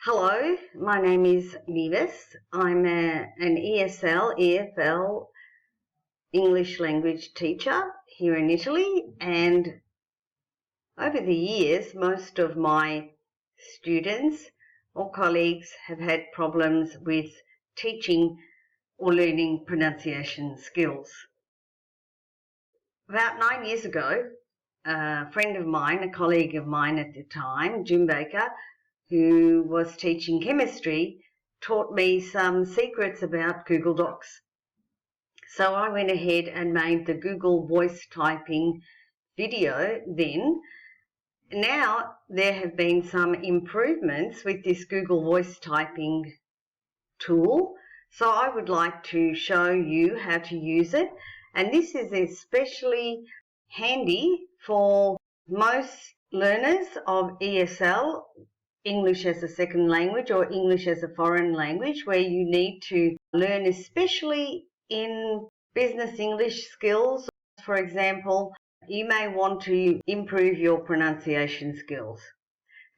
Hello, my name is Vivis. I'm an ESL, EFL English language teacher here in Italy, and over the years most of my students or colleagues have had problems with teaching or learning pronunciation skills. About 9 years ago, a friend of mine, a colleague of mine at the time, Jim Baker, who was teaching chemistry, taught me some secrets about Google Docs. So I went ahead and made the Google voice typing video then. Now there have been some improvements with this Google voice typing tool. So I would like to show you how to use it. And this is especially handy for most learners of ESL, English as a second language or English as a foreign language, where you need to learn, especially in business English skills. For example, you may want to improve your pronunciation skills.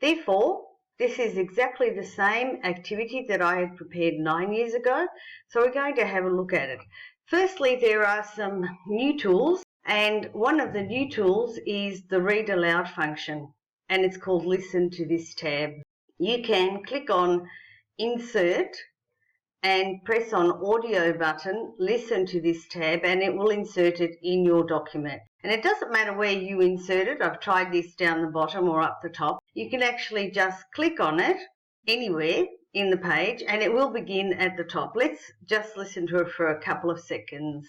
Therefore, this is exactly the same activity that I had prepared 9 years ago, so we're going to have a look at it. Firstly, there are some new tools, and one of the new tools is the read aloud function, and it's called Listen to this tab. You can click on Insert and press on Audio button, Listen to this tab, and it will insert it in your document. And it doesn't matter where you insert it. I've tried this down the bottom or up the top. You can actually just click on it anywhere in the page and it will begin at the top. Let's just listen to it for a couple of seconds.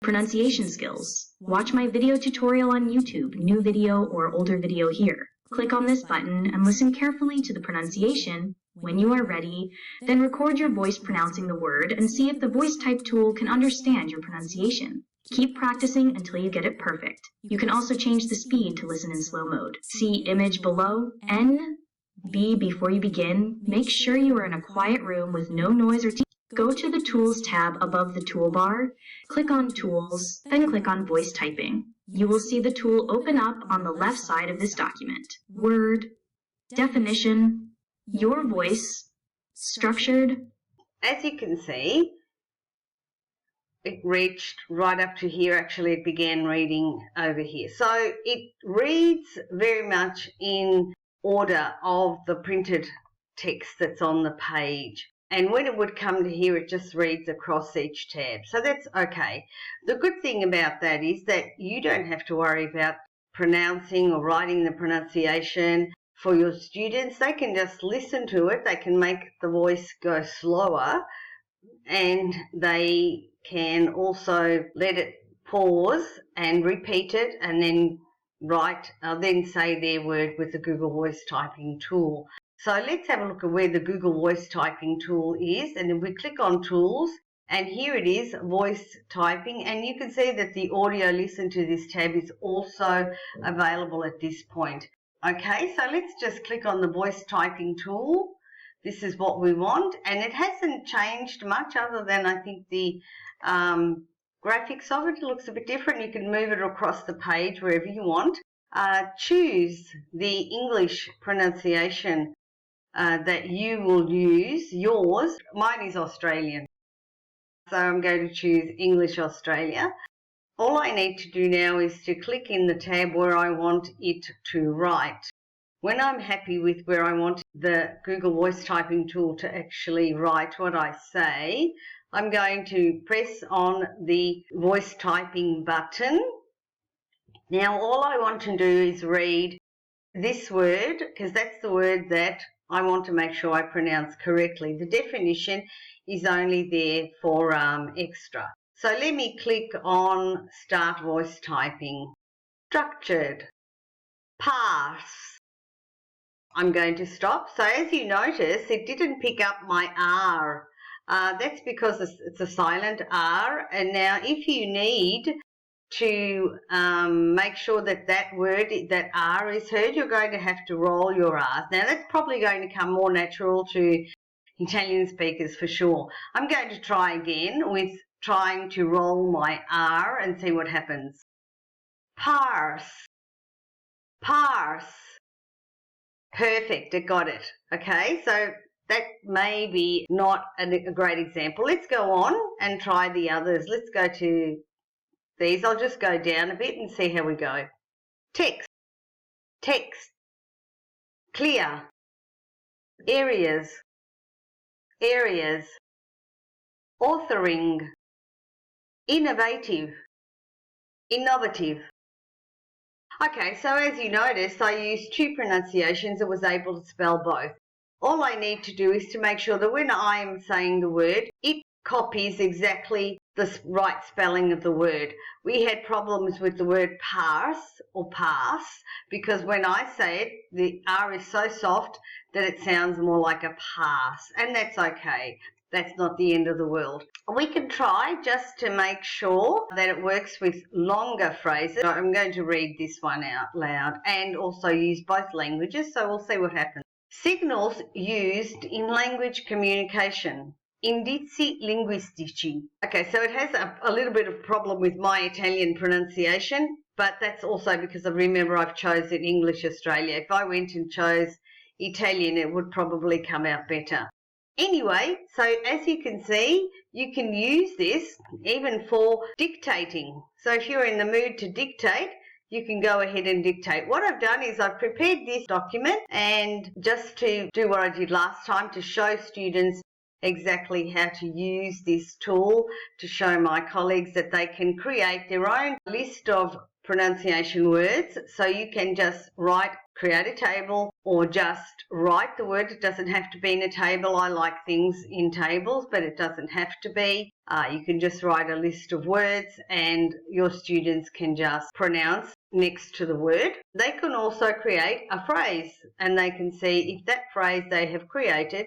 Pronunciation skills. Watch my video tutorial on YouTube, new video or older video here. Click on this button and listen carefully to the pronunciation. When you are ready, then record your voice pronouncing the word and see if the voice type tool can understand your pronunciation. Keep practicing until you get it perfect. You can also change the speed to listen in slow mode. See image below. NB before you begin. Make sure you are in a quiet room with no noise or Go to the Tools tab above the toolbar, click on Tools, then click on Voice Typing. You will see the tool open up on the left side of this document. Word, Definition, Your Voice, Structured. As you can see, it reached right up to here. Actually, it began reading over here. So it reads very much in order of the printed text that's on the page. And when it would come to here, it just reads across each tab. So that's okay. The good thing about that is that you don't have to worry about pronouncing or writing the pronunciation for your students. They can just listen to it. They can make the voice go slower, and they can also let it pause and repeat it and then then say their word with the Google Voice Typing tool. So let's have a look at where the Google Voice Typing tool is, and then we click on Tools, and here it is, Voice Typing, and you can see that the audio Listen to this tab is also available at this point. Okay, so let's just click on the Voice Typing tool. This is what we want, and it hasn't changed much other than I think the graphics of it. It looks a bit different. You can move it across the page wherever you want. Choose the English pronunciation that you will use, yours. Mine is Australian, so I'm going to choose English Australia. All I need to do now is to click in the tab where I want it to write. When I'm happy with where I want the Google Voice Typing tool to actually write what I say, I'm going to press on the Voice Typing button. Now all I want to do is read this word, because that's the word that I want to make sure I pronounce correctly. The definition is only there for extra. So let me click on Start Voice Typing. Structured. Parse. I'm going to stop. So as you notice, it didn't pick up my R. That's because it's a silent R. And now if you need to make sure that that R is heard, you're going to have to roll your R's. Now that's probably going to come more natural to Italian speakers for sure. I'm going to try again with trying to roll my R and see what happens. Parse. Parse. Perfect, it got it. Okay, so that may be not a great example. Let's go on and try the others. Let's go to these. I'll just go down a bit and see how we go. Text, text, clear, areas, areas, authoring, innovative, innovative. Okay, so as you noticed, I used two pronunciations and was able to spell both. All I need to do is to make sure that when I am saying the word, it copies exactly the right spelling of the word. We had problems with the word pass or pass because when I say it, the R is so soft that it sounds more like a pass, and that's okay. That's not the end of the world. We can try just to make sure that it works with longer phrases. So I'm going to read this one out loud and also use both languages, so we'll see what happens. Signals used in language communication. Indizi linguistici. Okay, so it has a little bit of problem with my Italian pronunciation, but that's also because I remember I've chosen English Australia. If I went and chose Italian, it would probably come out better. Anyway, so as you can see, you can use this even for dictating. So if you're in the mood to dictate, you can go ahead and dictate. What I've done is I've prepared this document, and just to do what I did last time, to show students exactly how to use this tool, to show my colleagues that they can create their own list of pronunciation words. So you can just create a table or just write the word. It doesn't have to be in a table. I like things in tables, but it doesn't have to be. You can just write a list of words and your students can just pronounce next to the word. They can also create a phrase and they can see if that phrase they have created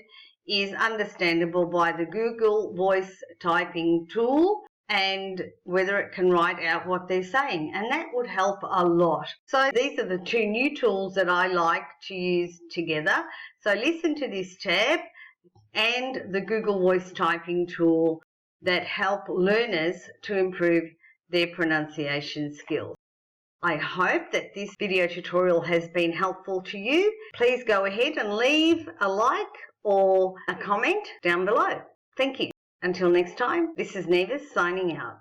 is understandable by the Google voice typing tool and whether it can write out what they're saying, and that would help a lot. So these are the two new tools that I like to use together. So listen to this tab and the Google voice typing tool that help learners to improve their pronunciation skills. I hope that this video tutorial has been helpful to you. Please go ahead and leave a like or a comment down below. Thank you. Until next time, this is Nevis signing out.